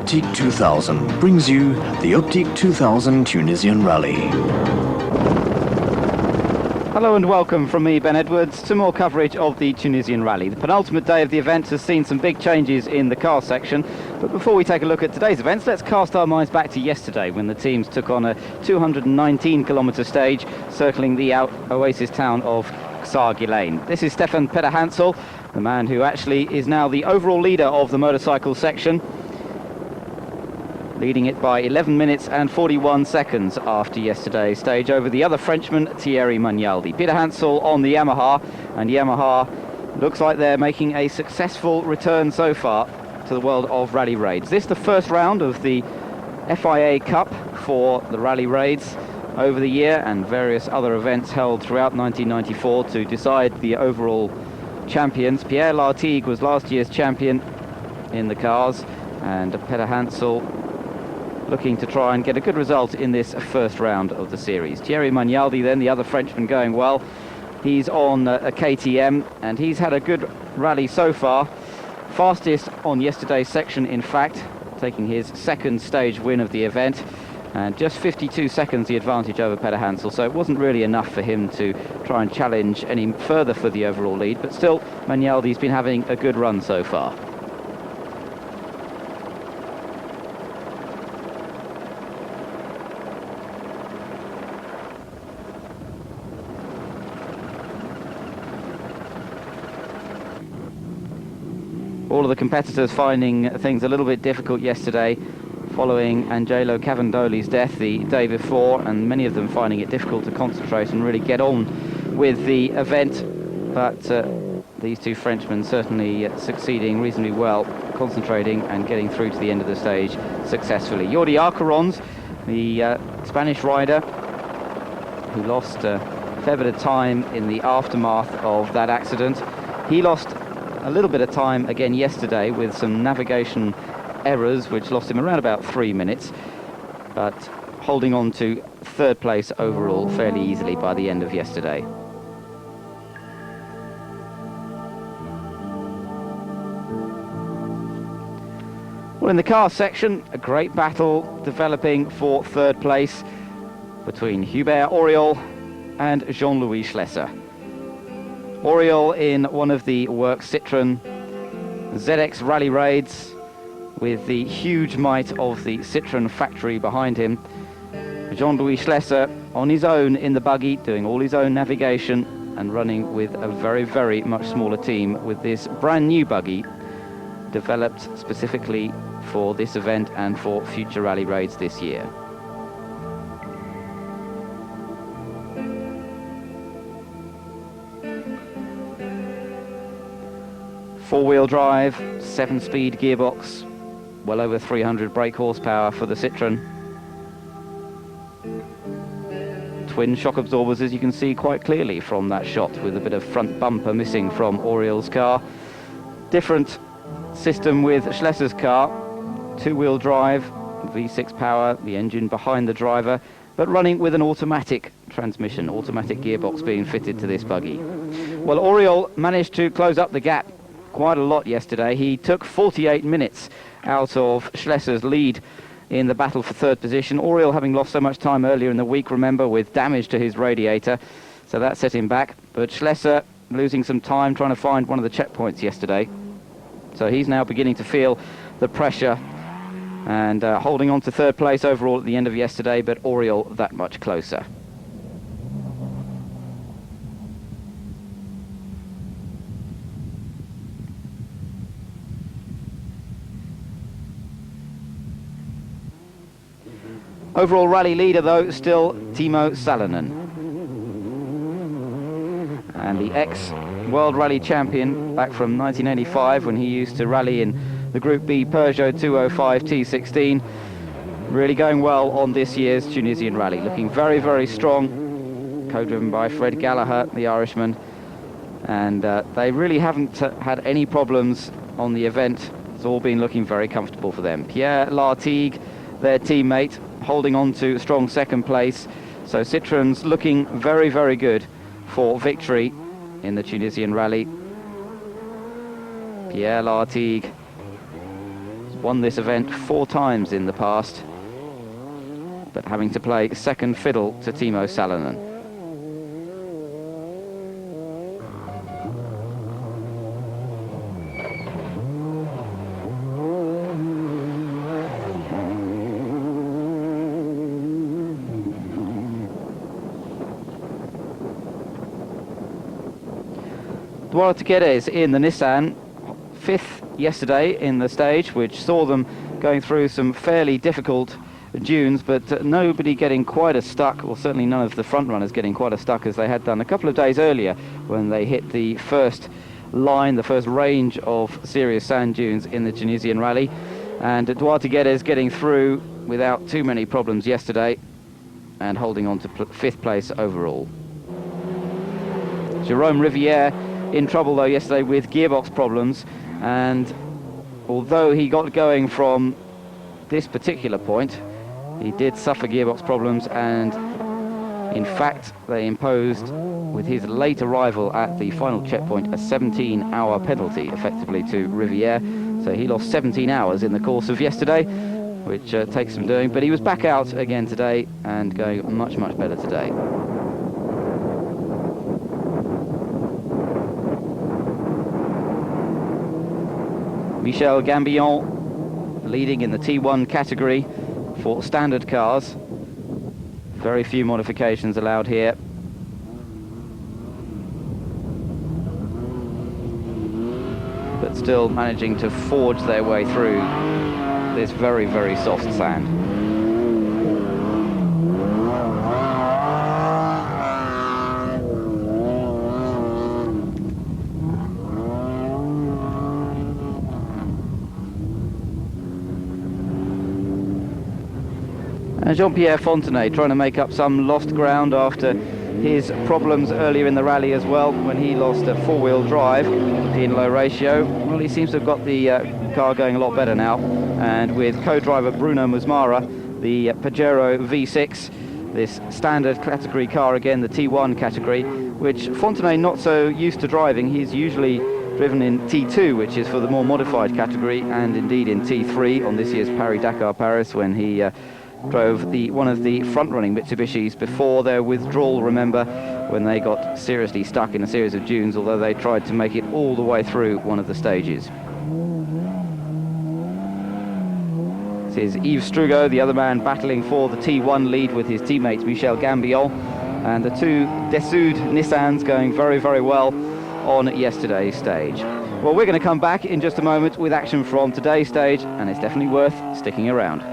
Optique 2000 brings you the Optique 2000 Tunisian Rally. Hello and welcome from me, Ben Edwards, to more coverage of the Tunisian Rally. The penultimate day of the event has seen some big changes in the car section, but before we take a look at today's events, let's cast our minds back to yesterday when the teams took on a 219-kilometre stage circling the oasis town of Sargilane. This is Stefan Peder-Hansel, the man who actually is now the overall leader of the motorcycle section, leading it by 11 minutes and 41 seconds after yesterday's stage over the other Frenchman, Thierry Magnaldi. Peder-Hansel on the Yamaha, and Yamaha looks like they're making a successful return so far to the world of rally raids. This is the first round of the FIA Cup for the rally raids over the year, and various other events held throughout 1994 to decide the overall champions. Pierre Lartigue was last year's champion in the cars, and Peder-Hansel looking to try and get a good result in this first round of the series. Thierry Magnaldi then, the other Frenchman, going well. He's on a KTM, and he's had a good rally so far. Fastest on yesterday's section, in fact, taking his second stage win of the event, and just 52 seconds the advantage over Peder-Hansel, so it wasn't really enough for him to try and challenge any further for the overall lead, but still, Magnaldi's been having a good run so far. All of the competitors finding things a little bit difficult yesterday following Angelo Cavandoli's death the day before, and many of them finding it difficult to concentrate and really get on with the event, but these two Frenchmen certainly succeeding reasonably well, concentrating and getting through to the end of the stage successfully. Jordi Arcarons, the Spanish rider who lost a fair bit of time in the aftermath of that accident, he lost a little bit of time again yesterday with some navigation errors which lost him around about 3 minutes, but holding on to third place overall fairly easily by the end of yesterday. Well, in the car section, a great battle developing for third place between Hubert Auriol and Jean-Louis Schlesser. Auriol in one of the works Citroen ZX rally raids with the huge might of the Citroen factory behind him. Jean-Louis Schlesser on his own in the buggy, doing all his own navigation and running with a very, very much smaller team with this brand new buggy developed specifically for this event and for future rally raids this year. Four-wheel drive, 7-speed gearbox, well over 300 brake horsepower for the Citroen. Twin shock absorbers, as you can see quite clearly from that shot, with a bit of front bumper missing from Auriol's car. Different system with Schlesser's car, two-wheel drive, V6 power, the engine behind the driver, but running with an automatic transmission, automatic gearbox being fitted to this buggy. Well, Auriol managed to close up the gap quite a lot yesterday. He took 48 minutes out of Schlesser's lead in the battle for third position. Auriol having lost so much time earlier in the week, remember, with damage to his radiator, so that set him back. But Schlesser losing some time trying to find one of the checkpoints yesterday, so he's now beginning to feel the pressure and holding on to third place overall at the end of yesterday, but Auriol that much closer. Overall rally leader, though, still Timo Salonen. And the ex-World Rally champion back from 1985, when he used to rally in the Group B Peugeot 205 T16, really going well on this year's Tunisian Rally. Looking very, very strong, co-driven by Fred Gallagher, the Irishman. And they really haven't had any problems on the event. It's all been looking very comfortable for them. Pierre Lartigue, their teammate, holding on to a strong second place. So Citroen's looking very, very good for victory in the Tunisian Rally. Pierre Lartigue won this event 4 times in the past, but having to play second fiddle to Timo Salonen. Duarte Guedes in the Nissan, 5th yesterday in the stage, which saw them going through some fairly difficult dunes, but nobody getting quite as stuck, or certainly none of the front runners getting quite as stuck as they had done a couple of days earlier when they hit the first line, the first range of serious sand dunes in the Tunisian Rally. And Duarte Guedes getting through without too many problems yesterday and holding on to 5th place overall. Jérôme Rivière in trouble though yesterday with gearbox problems, and although he got going from this particular point, he did suffer gearbox problems, and in fact they imposed, with his late arrival at the final checkpoint, a 17-hour penalty effectively to Rivière. So he lost 17 hours in the course of yesterday, which takes some doing, but he was back out again today and going much better today. Michel Gambillon leading in the T1 category for standard cars. Very few modifications allowed here. But still managing to forge their way through this very soft sand. And Jean-Pierre Fontenay trying to make up some lost ground after his problems earlier in the rally as well, when he lost a 4-wheel drive in low ratio. Well, he seems to have got the car going a lot better now, and with co-driver Bruno Musmara, the Pajero V6, this standard category car again, the T1 category, which Fontenay not so used to driving. He's usually driven in T2, which is for the more modified category, and indeed in T3 on this year's Paris-Dakar Paris, when he drove one of the front-running Mitsubishis before their withdrawal, remember, when they got seriously stuck in a series of dunes, although they tried to make it all the way through one of the stages. This is Yves Strugo, the other man battling for the T1 lead with his teammate Michel Gambillon, and the two Dessoud Nissans going very well on yesterday's stage. Well, we're going to come back in just a moment with action from today's stage, and it's definitely worth sticking around.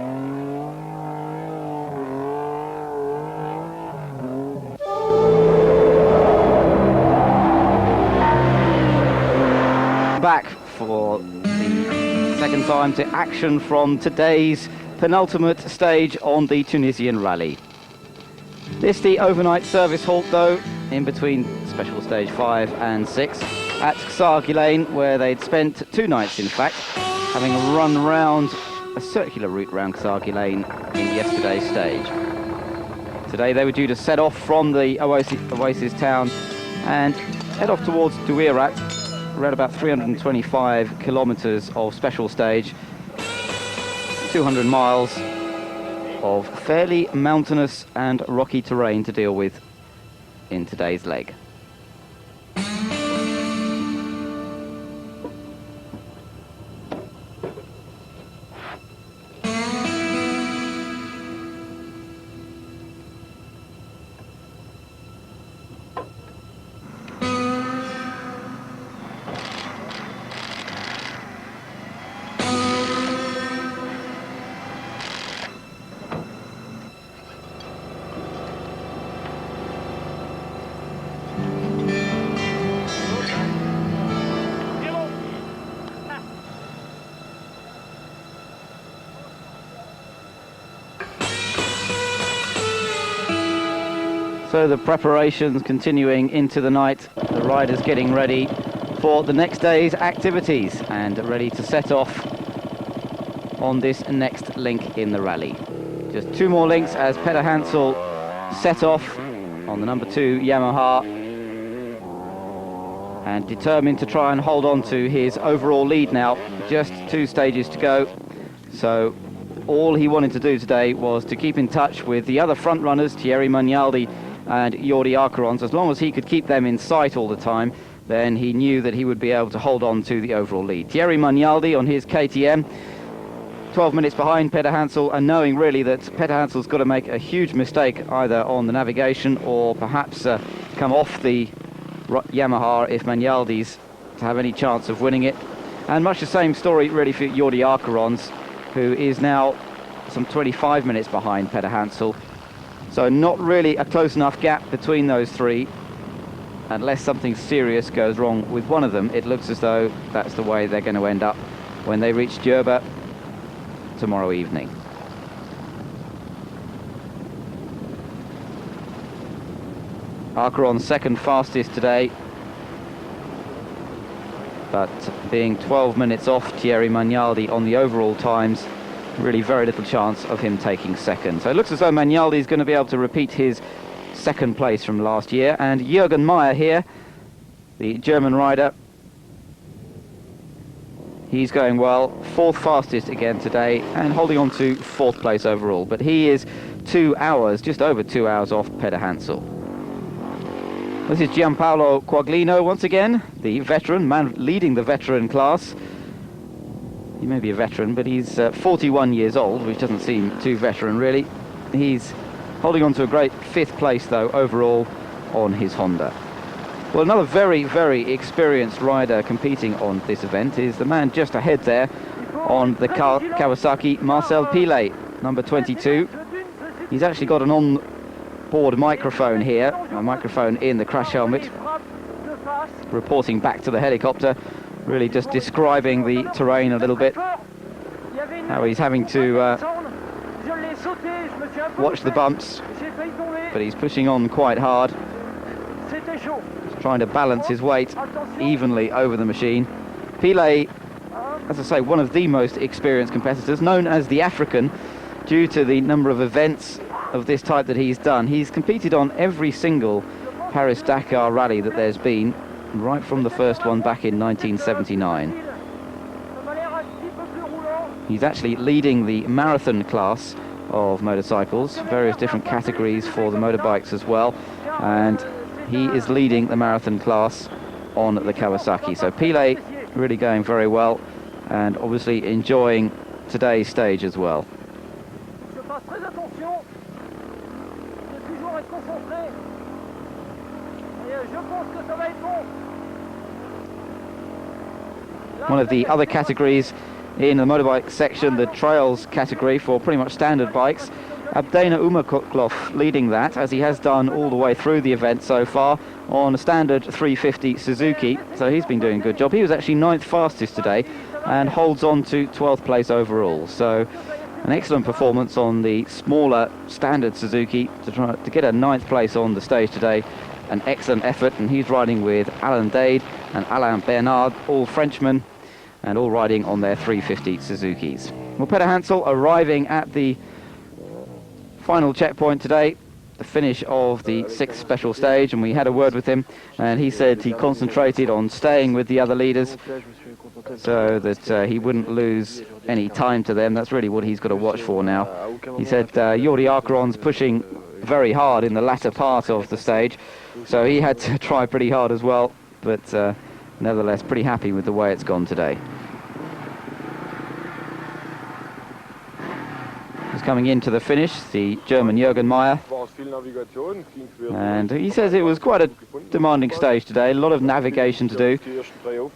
Back for the second time to action from today's penultimate stage on the Tunisian Rally. This the overnight service halt though, in between special stage 5 and 6 at Schlesser Buggies, where they'd spent 2 nights in fact, having run round a circular route round Schlesser Buggies in yesterday's stage. Today they were due to set off from the Oasis town and head off towards Douirat, around about 325 kilometers of special stage, 200 miles of fairly mountainous and rocky terrain to deal with in today's leg. So the preparations continuing into the night, the riders getting ready for the next day's activities and ready to set off on this next link in the rally. Just 2 more links as Peter Hansel set off on the number 2 Yamaha, and determined to try and hold on to his overall lead now. Just 2 stages to go. So all he wanted to do today was to keep in touch with the other front runners, Thierry Magnaldi and Jordi Arcarons. As long as he could keep them in sight all the time, then he knew that he would be able to hold on to the overall lead. Thierry Magnaldi on his KTM, 12 minutes behind Peter Hansel, and knowing really that Peter Hansel's got to make a huge mistake either on the navigation or perhaps come off the Yamaha if Magnaldi's to have any chance of winning it. And much the same story really for Jordi Arcarons, who is now some 25 minutes behind Peter Hansel. So not really a close enough gap between those three. Unless something serious goes wrong with one of them, it looks as though that's the way they're going to end up when they reach Djerba tomorrow evening. Arcaron second fastest today, but being 12 minutes off Thierry Magnaldi on the overall times, really very little chance of him taking second. So it looks as though Magnaldi is going to be able to repeat his second place from last year. And Jürgen Meyer here, the German rider, he's going well, fourth fastest again today and holding on to fourth place overall, but he is 2 hours, just over 2 hours off Peter Hansel. This is Gianpaolo Quaglino once again, the veteran, man leading the veteran class. He may be a veteran, but he's 41 years old, which doesn't seem too veteran really. He's holding on to a great fifth place though overall on his Honda. Well, another very, very experienced rider competing on this event is the man just ahead there on the Kawasaki, Marcel Pilet, number 22. He's actually got an on-board microphone here, a microphone in the crash helmet, reporting back to the helicopter, really just describing the terrain a little bit, how he's having to watch the bumps, but he's pushing on quite hard, trying to balance his weight evenly over the machine. Pilet, as I say, one of the most experienced competitors, known as the African due to the number of events of this type that he's done. He's competed on every single Paris-Dakar rally that there's been, right from the first one back in 1979. He's actually leading the marathon class of motorcycles, various different categories for the motorbikes as well, and he is leading the marathon class on the Kawasaki. So Pilet really going very well and obviously enjoying today's stage as well. One of the other categories in the motorbike section, the trails category for pretty much standard bikes, Abdena Umaklov leading that, as he has done all the way through the event so far on a standard 350 Suzuki, so he's been doing a good job. He was actually 9th fastest today and holds on to 12th place overall, so an excellent performance on the smaller standard Suzuki to try to get a 9th place on the stage today. An excellent effort, and he's riding with Alain Dade and Alain Bernard, all Frenchmen, and all riding on their 350 Suzukis. Well, Peter Hansel arriving at the final checkpoint today, the finish of the 6th special stage, and we had a word with him, and he said he concentrated on staying with the other leaders so that he wouldn't lose any time to them. That's really what he's got to watch for now. He said Jordi Arcaron's pushing very hard in the latter part of the stage, so he had to try pretty hard as well, but nevertheless pretty happy with the way it's gone today. He's coming into the finish, the German Jürgen Meyer, and he says it was quite a demanding stage today, a lot of navigation to do,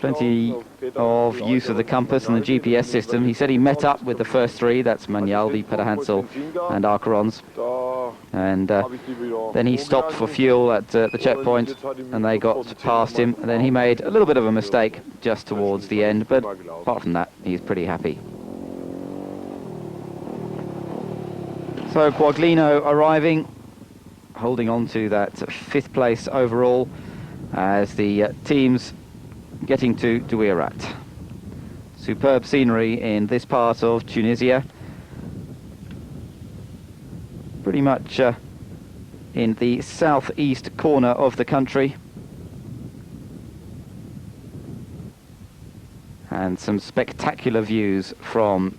plenty of use of the compass and the GPS system. He said he met up with the first three, that's Magnaldi, Peter Hansel and Arcarons, and then he stopped for fuel at the checkpoint and they got past him, and then he made a little bit of a mistake just towards the end, but apart from that he's pretty happy. So Quaglino arriving, holding on to that 5th place overall as the teams getting to Douirat. Superb scenery in this part of Tunisia, pretty much in the southeast corner of the country, and some spectacular views from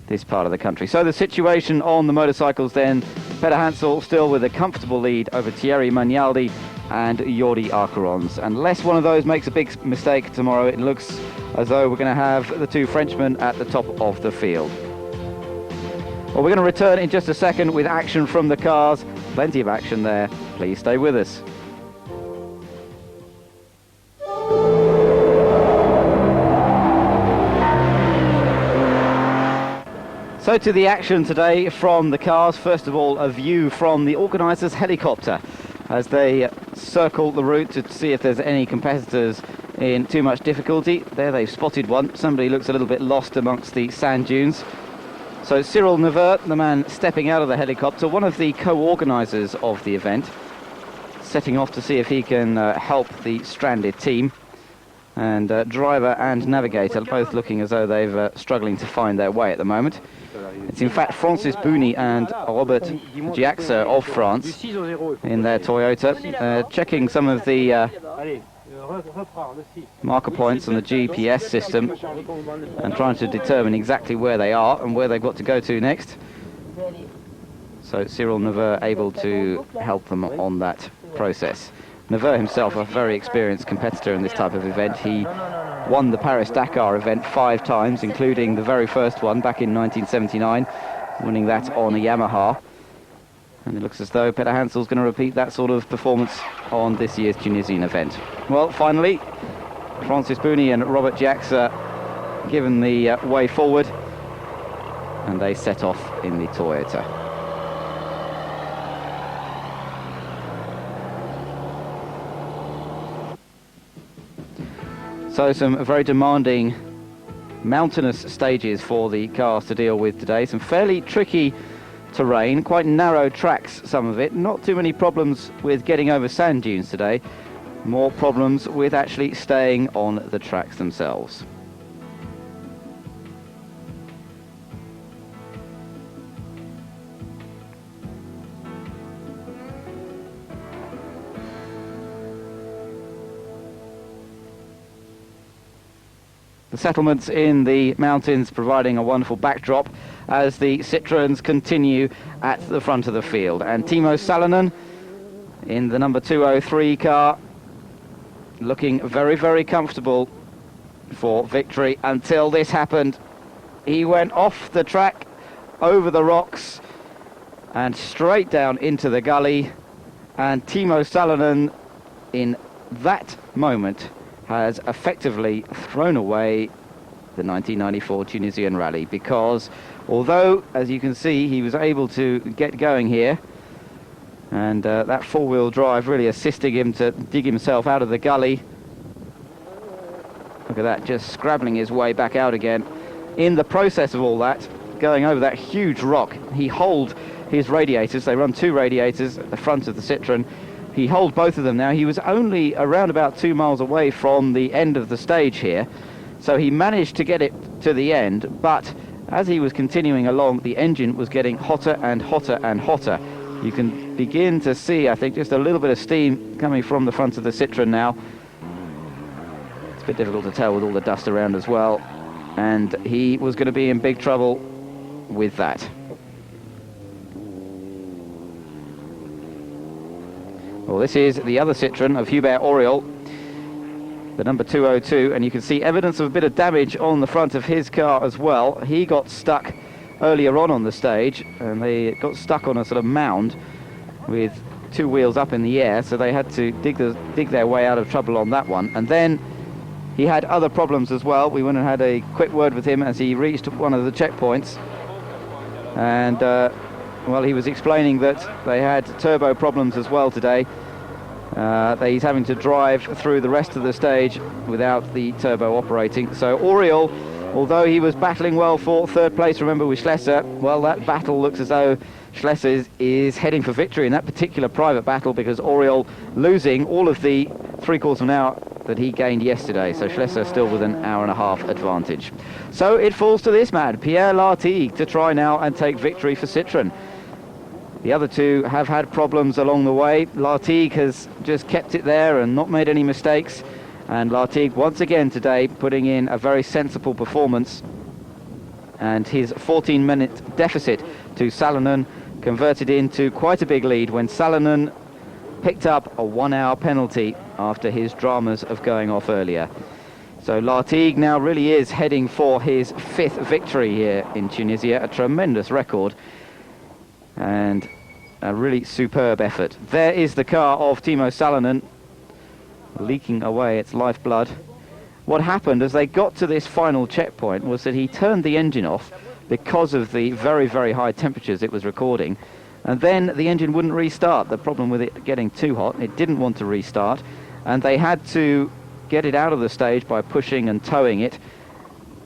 this part of the country. So the situation on the motorcycles then, Peter Hansel still with a comfortable lead over Thierry Magnaldi and Jordi Arcarons. Unless one of those makes a big mistake tomorrow, it looks as though we're going to have the two Frenchmen at the top of the field. Well, we're going to return in just a second with action from the cars. Plenty of action there. Please stay with us. So to the action today from the cars. First of all, a view from the organisers' helicopter as they circle the route to see if there's any competitors in too much difficulty. There they've spotted one. Somebody looks a little bit lost amongst the sand dunes. So Cyril Neveu, the man stepping out of the helicopter, one of the co-organisers of the event, setting off to see if he can help the stranded team. And driver and navigator both looking as though they're struggling to find their way at the moment. It's in fact Francis Bouni and Robert Giaxa of France in their Toyota, checking some of the marker points on the GPS system and trying to determine exactly where they are and where they've got to go to next. So Cyril Neveu able to help them on that process. Neveu himself, a very experienced competitor in this type of event. He won the Paris-Dakar event 5 times, including the very first one back in 1979, winning that on a Yamaha. And it looks as though Peter Hansel's going to repeat that sort of performance on this year's Tunisian event. Well, finally, Francis Bouni and Robert Giaxa given the way forward, and they set off in the Toyota. So some very demanding mountainous stages for the cars to deal with today. Some fairly tricky terrain, quite narrow tracks, some of it. Not too many problems with getting over sand dunes today. More problems with actually staying on the tracks themselves. The settlements in the mountains providing a wonderful backdrop as the Citroens continue at the front of the field. And Timo Salonen in the number 203 car looking very, very comfortable for victory until this happened. He went off the track, over the rocks and straight down into the gully, and Timo Salonen in that moment has effectively thrown away the 1994 Tunisian Rally, because although, as you can see, he was able to get going here, and that four-wheel drive really assisting him to dig himself out of the gully. Look at that, just scrabbling his way back out again. In the process of all that, going over that huge rock, he holed his radiators. They run 2 radiators at the front of the Citroen. He holed both of them now. He was only around about 2 miles away from the end of the stage here, so he managed to get it to the end, but as he was continuing along, the engine was getting hotter and hotter and hotter. You can begin to see, I think, just a little bit of steam coming from the front of the Citroen now. It's a bit difficult to tell with all the dust around as well, and he was going to be in big trouble with that. Well, this is the other Citroen of Hubert Auriol, the number 202, and you can see evidence of a bit of damage on the front of his car as well. He got stuck earlier on the stage, and they got stuck on a sort of mound with 2 wheels up in the air, so they had to dig their way out of trouble on that one. And then he had other problems as well. We went and had a quick word with him as he reached one of the checkpoints, and well, he was explaining that they had turbo problems as well today. He's having to drive through the rest of the stage without the turbo operating. So Auriol, although he was battling well for 3rd place, remember, with Schlesser, well, that battle looks as though Schlesser is heading for victory in that particular private battle, because Auriol losing all of the 3/4 of an hour that he gained yesterday. So Schlesser still with an hour-and-a-half advantage. So it falls to this man, Pierre Lartigue, to try now and take victory for Citroen. The other two have had problems along the way. Lartigue has just kept it there and not made any mistakes. And Lartigue once again today putting in a very sensible performance and his 14-minute deficit to Salonen converted into quite a big lead when Salonen picked up a 1-hour penalty after his dramas of going off earlier. So Lartigue now really is heading for his 5th victory here in Tunisia, a tremendous record and a really superb effort. There is the car of Timo Salonen, leaking away its lifeblood. What happened as they got to this final checkpoint was that he turned the engine off because of the very, very high temperatures it was recording, and then the engine wouldn't restart. The problem with it getting too hot, it didn't want to restart, and they had to get it out of the stage by pushing and towing it,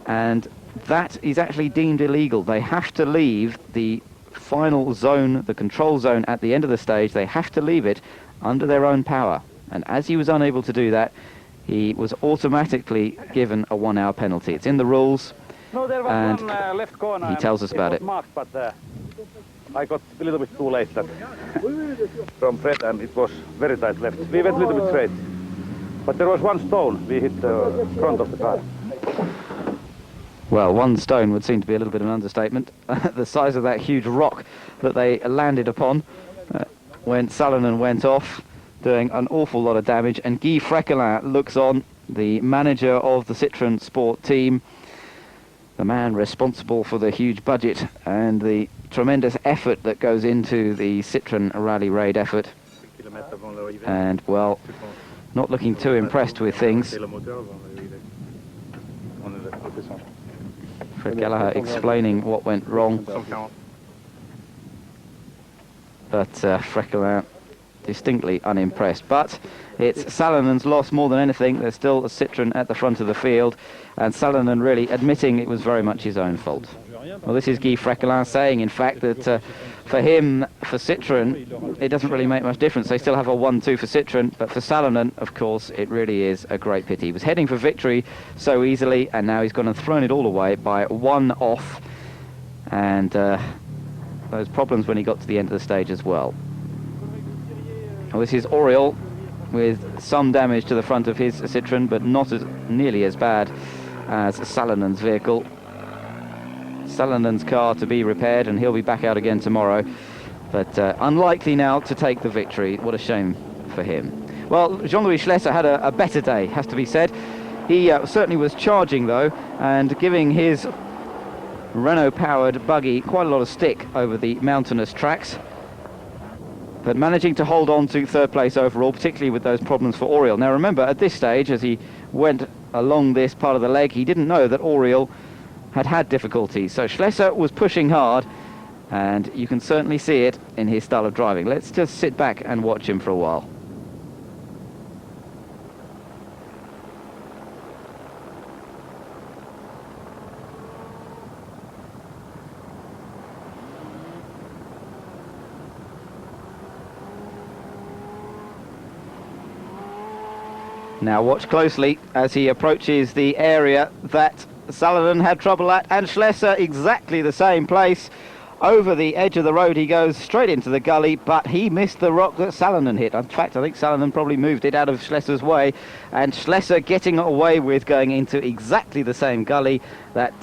and that is actually deemed illegal. They have to leave the final zone, the control zone at the end of the stage. They have to leave it under their own power, and as he was unable to do that, he was automatically given a 1-hour penalty. It's in the rules, No, there was and one left corner. he tells us about it. Marked, but I got a little bit too late that from Fred, and it was very tight left. We went a little bit straight, but there was one stone. We hit the front of the car. Well, one stone would seem to be a little bit of an understatement. The size of that huge rock that they landed upon when Salonen went off, doing an awful lot of damage. And Guy Freckelin looks on, the manager of the Citroen Sport team, the man responsible for the huge budget and the tremendous effort that goes into the Citroen Rally Raid effort. And, well, not looking too impressed with things. Fred Gallagher explaining what went wrong. But Freckelin distinctly unimpressed. But it's Salonen's loss more than anything. There's still a Citroen at the front of the field, and Salonen really admitting it was very much his own fault. Well, this is Guy Freckelin saying, in fact, that for him, for Citroen, it doesn't really make much difference. They still have a 1-2 for Citroen, but for Salonen, of course, it really is a great pity. He was heading for victory so easily, and now he's gone and thrown it all away by 1 off, and those problems when he got to the end of the stage as well. Well, this is Oriol with some damage to the front of his Citroen, but not nearly as bad as Salonen's vehicle. Salonen's car to be repaired, and he'll be back out again tomorrow, but unlikely now to take the victory. What a shame for him. Well, Jean-Louis Schlesser had a better day, has to be said. He certainly was charging though, and giving his Renault-powered buggy quite a lot of stick over the mountainous tracks, but managing to hold on to 3rd place overall, particularly with those problems for Oriol. Now remember, at this stage, as he went along this part of the leg, he didn't know that Oriol had difficulties. So Schlesser was pushing hard, and you can certainly see it in his style of driving. Let's just sit back and watch him for a while. Now watch closely as he approaches the area that Salonen had trouble at, and Schlesser exactly the same place. Over the edge of the road he goes, straight into the gully, but he missed the rock that Salonen hit. In fact, I think Salonen probably moved it out of Schlesser's way, and Schlesser getting away with going into exactly the same gully that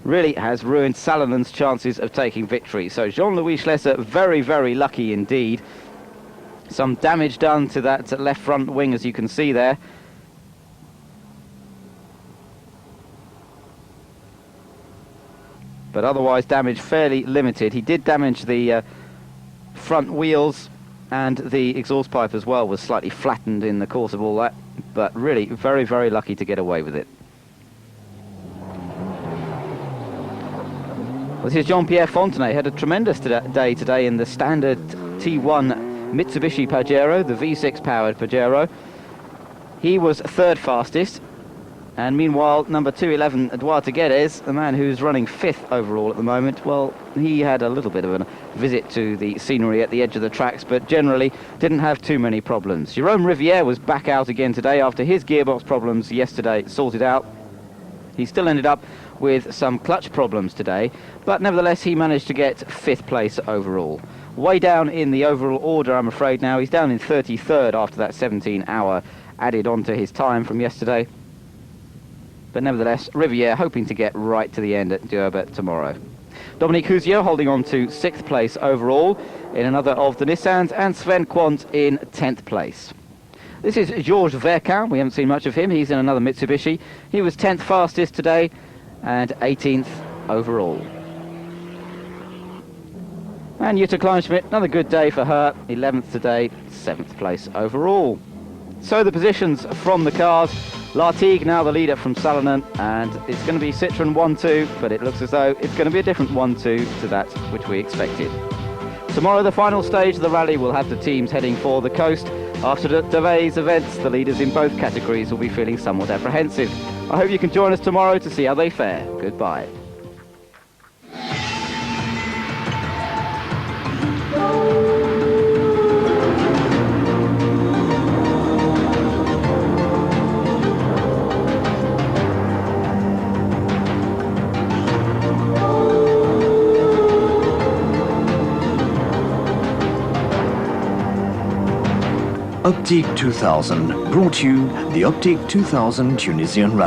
really has ruined Salonen's chances of taking victory. So Jean-Louis Schlesser very, very lucky indeed. Some damage done to that left front wing, as you can see there. But otherwise damage fairly limited. He did damage the front wheels, and the exhaust pipe as well was slightly flattened in the course of all that, but really very, very lucky to get away with it. This is Jean-Pierre Fontenay. Had a tremendous day today in the standard T1 Mitsubishi Pajero, the V6 powered Pajero. He was 3rd fastest. And meanwhile, number 211, Eduardo Guedes, the man who's running 5th overall at the moment, well, he had a little bit of a visit to the scenery at the edge of the tracks, but generally didn't have too many problems. Jérôme Rivière was back out again today after his gearbox problems yesterday sorted out. He still ended up with some clutch problems today, but nevertheless he managed to get 5th place overall. Way down in the overall order, I'm afraid now. He's down in 33rd after that 17 hour added onto his time from yesterday. But nevertheless, Riviere hoping to get right to the end at Dürbe tomorrow. Dominique Hozier holding on to 6th place overall in another of the Nissans, and Sven Quant in 10th place. This is Georges Verquin. We haven't seen much of him. He's in another Mitsubishi. He was 10th fastest today and 18th overall. And Jutta Kleinschmidt, another good day for her. 11th today, 7th place overall. So the positions from the cars. Lartigue now the leader from Salonen, and it's going to be Citroen 1-2, but it looks as though it's going to be a different 1-2 to that which we expected. Tomorrow, the final stage of the rally will have the teams heading for the coast. After today's events, the leaders in both categories will be feeling somewhat apprehensive. I hope you can join us tomorrow to see how they fare. Goodbye. Optique 2000 brought you the Optique 2000 Tunisian Rally.